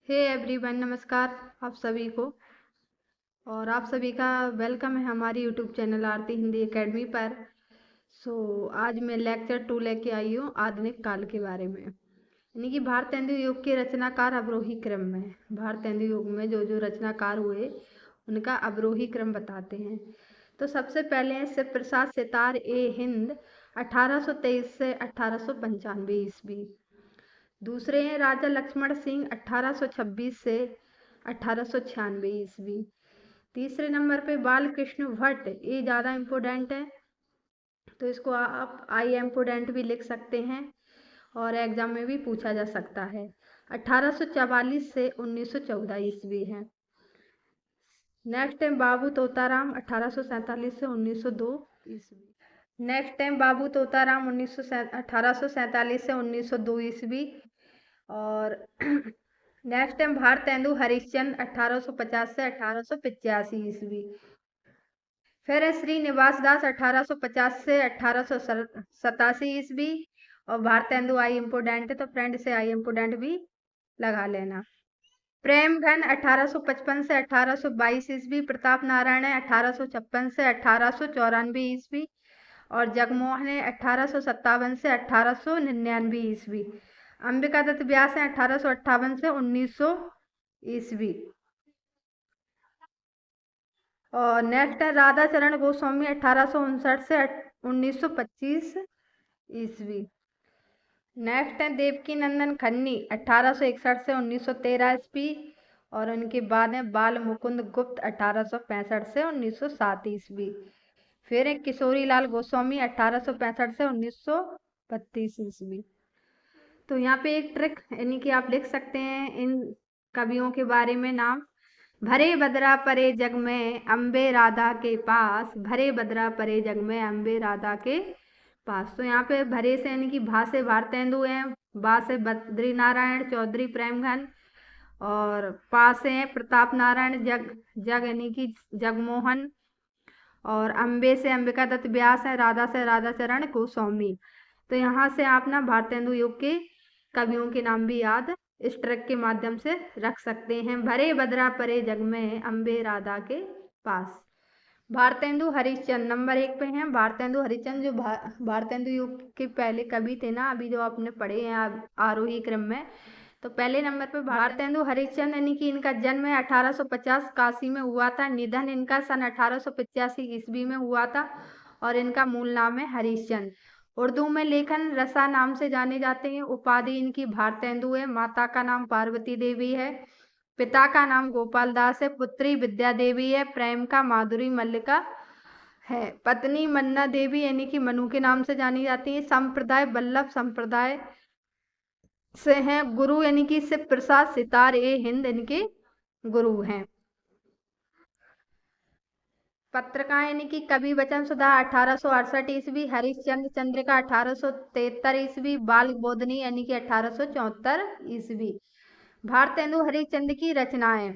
Hey everyone, नमस्कार आप सभी को। और आप सभी का वेलकम है हमारी यूट्यूब चैनल आरती हिंदी एकेडमी पर। आज मैं लेक्चर 2 लेके आई हूँ आधुनिक काल के बारे में, यानी कि भारतेंदु युग के रचनाकार अवरोही क्रम में। भारतेंदु युग में जो जो रचनाकार हुए उनका अवरोही क्रम बताते हैं। तो सबसे पहले हैं शिव प्रसाद सितार ए हिंद 1823 से 1895 ईस्वी। दूसरे हैं राजा लक्ष्मण सिंह 1826 से 1896 ईस्वी। तीसरे नंबर पे बाल कृष्ण भट्ट, ये ज़्यादा इम्पोर्टेंट है, तो इसको आप आई इम्पोर्टेंट भी लिख सकते हैं और एग्जाम में भी पूछा जा सकता है। 1844 से 1914 ईस्वी है। नेक्स्ट टाइम बाबू तोताराम 1847 से 1902 ईस्वी। नेक्स्ट टाइम बाबू तोताराम 1847 से 1902 ईस्वी। और नेक्स्ट टाइम भारतेंदु हरिश्चंद्र 1850 से 1885 ईस्वी। फिर है श्रीनिवास दास 1850 से 1887 ईस्वी। और भारतेंदु आई इम्पोर्टेंट है, तो फ्रेंड से आई इम्पोर्टेंट भी लगा लेना। प्रेमघन 1855 से 1822 ईस्वी। प्रताप नारायण है 1856 से 1894 ईस्वी। और जगमोहन है 1857 से 1899 ईस्वी। अंबिका दत्त व्यास है 1858 से 1900 ईस्वी। और नेक्स्ट है राधा चरण गोस्वामी 1859 से 1925 ईस्वी। नेक्स्ट है देवकी नंदन खन्नी 1861 से 1913 ईस्वी। और उनके बाद है बाल मुकुंद गुप्त 1865 से 1907 ईस्वी। फिर है किशोरी लाल गोस्वामी 1865 से 1932 ईस्वी। तो यहाँ पे एक ट्रिक, यानी कि आप लिख सकते हैं इन कवियों के बारे में नाम। भरे बदरा परे जग में अम्बे राधा के पास, भरे बदरा परे जग में अम्बे राधा के पास। तो यहाँ पे भरे से यानी कि भा से भारतेंदु हैं, बा से बद्री नारायण चौधरी प्रेमघन, और पा से हैं प्रताप नारायण जग यानी कि जगमोहन, और अम्बे से अंबिका दत्त व्यास है, राधा से राधा चरण गोस्वामी। तो यहाँ से आप ना भारतेंदु युग के कवियों के नाम भी याद इस ट्रिक के माध्यम से रख सकते हैं। भरे बदरा परे जग में अम्बे राधा के पास। भारतेंदु हरिश्चंद्र नंबर 1 पे हैं। भारतेंदु हरिश्चंद्र जो भारतेंदु युग के पहले कवि थे ना, अभी जो आपने पढ़े हैं आरोही क्रम में, तो पहले नंबर पे भारतेंदु हरिश्चंद्र, यानी कि इनका जन्म 1850 काशी में हुआ था। निधन इनका सन 1885 ईस्वी में हुआ था। और इनका मूल नाम है हरिश्चंद्र। उर्दू में लेखन रसा नाम से जाने जाते हैं। उपाधि इनकी भारतेंदु है। माता का नाम पार्वती देवी है। पिता का नाम गोपाल दास है। पुत्री विद्या देवी है। प्रेम का माधुरी मल्लिका है। पत्नी मन्ना देवी यानी कि मनु के नाम से जानी जाती है। संप्रदाय वल्लभ संप्रदाय से हैं। गुरु यानी कि शिव प्रसाद सितार ए हिंद इनके गुरु हैं। पत्रिका यानी कि कवि वचन सुधा 1868 ईस्वी। हरिश्चंद्र चंद्रिका 1873 ईस्वी। बाल बोधनी यानी कि 1874 ईस्वी। भारतेंदु हरिश्चंद्र की रचनाएं।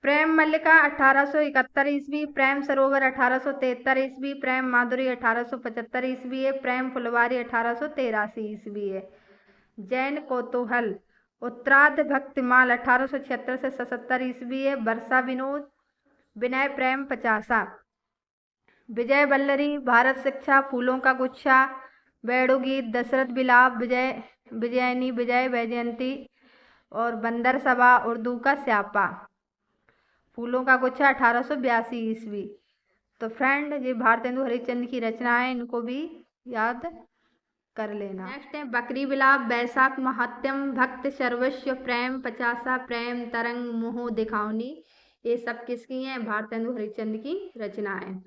प्रेम मल्लिका 1871 ईस्वी। प्रेम सरोवर 1873 ईस्वी। प्रेम माधुरी 1875 ईस्वी है। प्रेम फुलवारी 1883 ईस्वी है। जैन कौतूहल उत्तरार्ध भक्तिमाल 1876 से 77 ईस्वी है। वर्षा विनोद विनय प्रेम 50। विजय वल्लरी भारत शिक्षा फूलों का गुच्छा वेणुगीत दशरथ विलाप विजय विजयनी विजय वैजयंती, और बंदर सभा उर्दू का स्यापा फूलों का गुच्छा 1882 ईस्वी। तो फ्रेंड, ये भारतेंदु हरिश्चंद्र की रचनाएं, इनको भी याद कर लेना। नेक्स्ट है बकरी विलाप वैशाख महात्यम भक्त सर्वस्व प्रेम 50 प्रेम तरंग मोह दिखावनी। ये सब किसकी हैं? भारतेंदु हरिश्चंद्र की रचनाएं।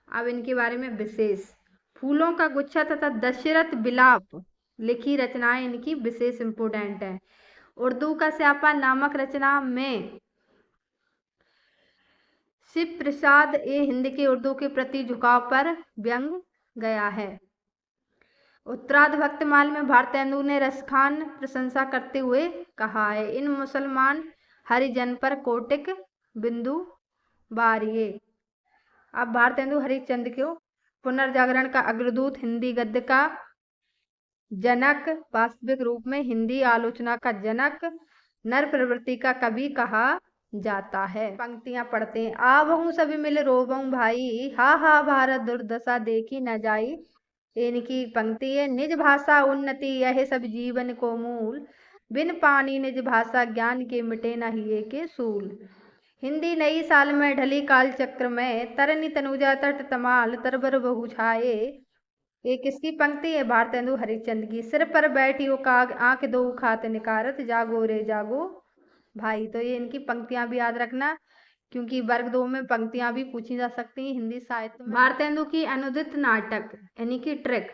अब इनके बारे में विशेष। फूलों का गुच्छा तथा दशरथ विलाप लिखी रचनाएं इनकी विशेष इंपोर्टेंट है। उर्दू का स्यापा नामक रचना में शिव प्रसाद ए हिंद के उर्दू के प्रति झुकाव पर व्यंग गया है। उत्तरार्ध भक्तमाल में भारतेंदु ने रसखान प्रशंसा करते हुए कहा है, इन मुसलमान हरिजन पर कोटिक बिंदु बारिये। अब भारतेंदु हरिश्चंद्र को पुनर्जागरण का अग्रदूत हिंदी गद्य का जनक वास्तविक रूप में हिंदी आलोचना का जनक, नर प्रवृत्ति का कवि कहा जाता है। पंक्तियां पढ़ते हैं। आवहूं सभी मिल रोवऊं भाई, हा हा भारत दुर्दशा देखी न जाई। इनकी पंक्ति है। निज भाषा उन्नति यह सब जीवन को मूल, बिन पानी निज भाषा ज्ञान के मिटे न हिये के सूल। हिंदी नई साल में ढली काल चक्र में, तरनी तनुजा तट तमाल तरबर बहु छाए। ये किसकी पंक्ति है? भारतेंदु हरिश्चंद्र की। सिर पर बैठी हो काग आंख दो खात निकारत, जागो रे जागो भाई। तो ये इनकी पंक्तियां भी याद रखना, क्योंकि वर्ग 2 में पंक्तियां भी पूछी जा सकती हैं हिंदी साहित्य में। भारतेंदु की अनुदित नाटक यानी कि ट्रिक,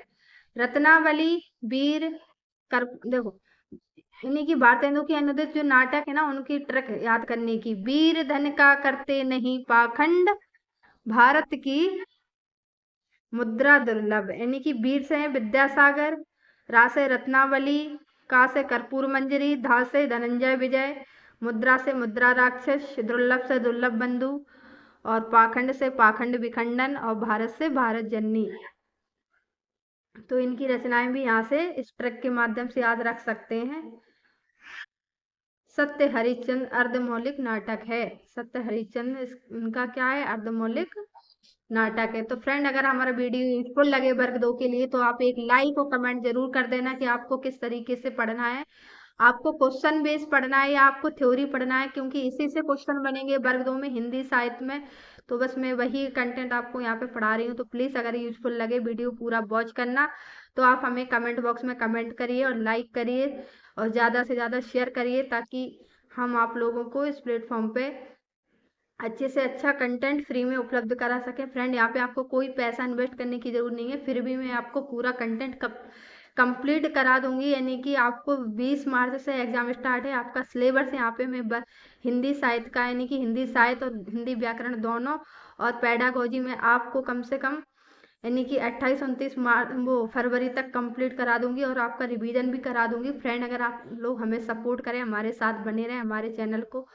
रत्नावली, वीर कर, देखो यानी कि भारतेंदु की अनुदित जो नाटक है ना, उनकी ट्रिक याद करने की। वीर धन का करते नहीं पाखंड, भारत की मुद्रा दुर्लभ, यानी कि वीर से है विद्यासागर, रा से रत्नावली, का से कर्पूर मंजरी, धा से धनंजय विजय, मुद्रा से मुद्रा राक्षस, दुर्लभ से दुर्लभ बंधु, और पाखंड से पाखंड विखंडन, और भारत से भारत जननी। तो इनकी रचनाएं भी यहाँ से इस ट्रिक के माध्यम से याद रख सकते हैं। सत्य हरिश्चंद्र अर्धमौलिक नाटक है। सत्य हरिश्चंद्र इनका क्या है? अर्धमौलिक नाटक है। तो फ्रेंड, अगर हमारा वीडियो यूजफुल लगे वर्ग 2 के लिए तो आप एक लाइक और कमेंट जरूर कर देना कि आपको किस तरीके से पढ़ना है। आपको क्वेश्चन बेस्ड पढ़ना है या आपको थ्योरी पढ़ना है, क्योंकि इसी से क्वेश्चन बनेंगे वर्ग 2 में हिंदी साहित्य में। तो बस मैं वही कंटेंट आपको यहाँ पे पढ़ा रही हूँ। तो प्लीज अगर यूजफुल लगे वीडियो पूरा वॉच करना। तो आप हमें कमेंट बॉक्स में कमेंट करिए और लाइक करिए और ज़्यादा से ज़्यादा शेयर करिए, ताकि हम आप लोगों को इस प्लेटफॉर्म पे अच्छे से अच्छा कंटेंट फ्री में उपलब्ध करा सके। फ्रेंड, यहाँ पे आपको कोई पैसा इन्वेस्ट करने की जरूरत नहीं है, फिर भी मैं आपको पूरा कंटेंट कंप्लीट करा दूंगी। यानी कि आपको 20 मार्च से एग्जाम स्टार्ट है। आपका सिलेबस यहाँ पे मैं हिंदी साहित्य का, यानी कि हिंदी साहित्य और हिंदी व्याकरण दोनों, और पेडागोजी में आपको कम से कम यानी कि 28-29 फरवरी तक कंप्लीट करा दूंगी, और आपका रिवीजन भी करा दूंगी। फ्रेंड, अगर आप लोग हमें सपोर्ट करें, हमारे साथ बने रहें, हमारे चैनल को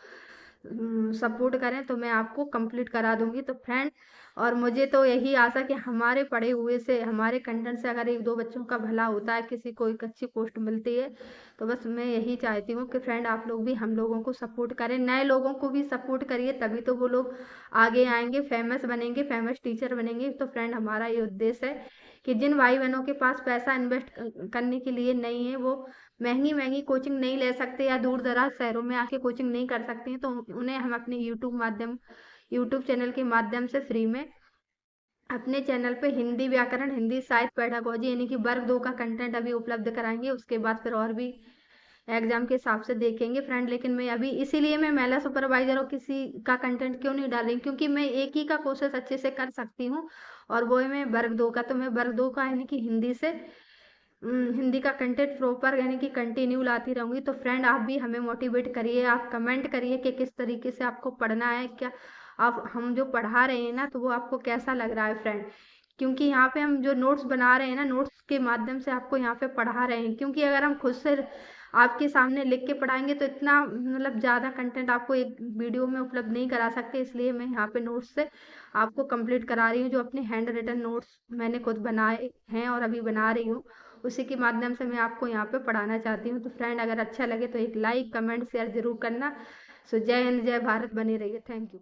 सपोर्ट करें, तो मैं आपको कंप्लीट करा दूंगी। तो फ्रेंड, और मुझे तो यही आशा कि हमारे पढ़े हुए से, हमारे कंटेंट से अगर 1-2 बच्चों का भला होता है, किसी को एक अच्छी पोस्ट मिलती है, तो बस मैं यही चाहती हूँ कि फ्रेंड आप लोग भी हम लोगों को सपोर्ट करें, नए लोगों को भी सपोर्ट करिए, तभी तो वो लोग आगे आएंगे, फेमस बनेंगे, फेमस टीचर बनेंगे। तो फ्रेंड, हमारा ये उद्देश्य है कि जिन भाई बहनों के पास पैसा इन्वेस्ट करने के लिए नहीं है, वो महंगी महंगी कोचिंग नहीं ले सकते या दूर दराज शहरों में आके कोचिंग नहीं कर सकते हैं, तो उन्हें हम अपने यूट्यूब चैनल के माध्यम से फ्री में अपने चैनल पे हिंदी व्याकरण, हिंदी साहित्य, पेडागोजी यानी कि वर्ग 2 का कंटेंट अभी उपलब्ध कराएंगे। उसके बाद फिर और भी एग्जाम के हिसाब से देखेंगे फ्रेंड। लेकिन मैं अभी इसीलिए मैं महिला सुपरवाइजर और किसी का कंटेंट क्यों नहीं डाल रही, क्योंकि मैं एक ही का कोशिश अच्छे से कर सकती हूँ, और वो है मैं वर्ग 2 का। तो मैं वर्ग 2 का यानी कि हिंदी का कंटेंट प्रॉपर यानी कि कंटिन्यू लाती रहूंगी। तो फ्रेंड, आप भी हमें मोटिवेट करिए, आप कमेंट करिए कि किस तरीके से आपको पढ़ना है, क्या आप हम जो पढ़ा रहे हैं ना, तो वो आपको कैसा लग रहा है फ्रेंड। क्योंकि यहाँ पे हम जो नोट्स बना रहे हैं ना, नोट्स के माध्यम से आपको यहाँ पे पढ़ा रहे हैं, क्योंकि अगर हम खुद से आपके सामने लिख के पढ़ाएंगे तो इतना मतलब ज़्यादा कंटेंट आपको एक वीडियो में उपलब्ध नहीं करा सकते। इसलिए मैं यहाँ पे नोट्स से आपको कंप्लीट करा रही हूँ। जो अपने हैंड रिटन नोट्स मैंने खुद बनाए हैं और अभी बना रही हूँ, उसी के माध्यम से मैं आपको यहाँ पे पढ़ाना चाहती हूँ। तो फ्रेंड, अगर अच्छा लगे तो एक लाइक, कमेंट, शेयर जरूर करना। सो जय हिंद, जय भारत, बने रहिए। Thank you.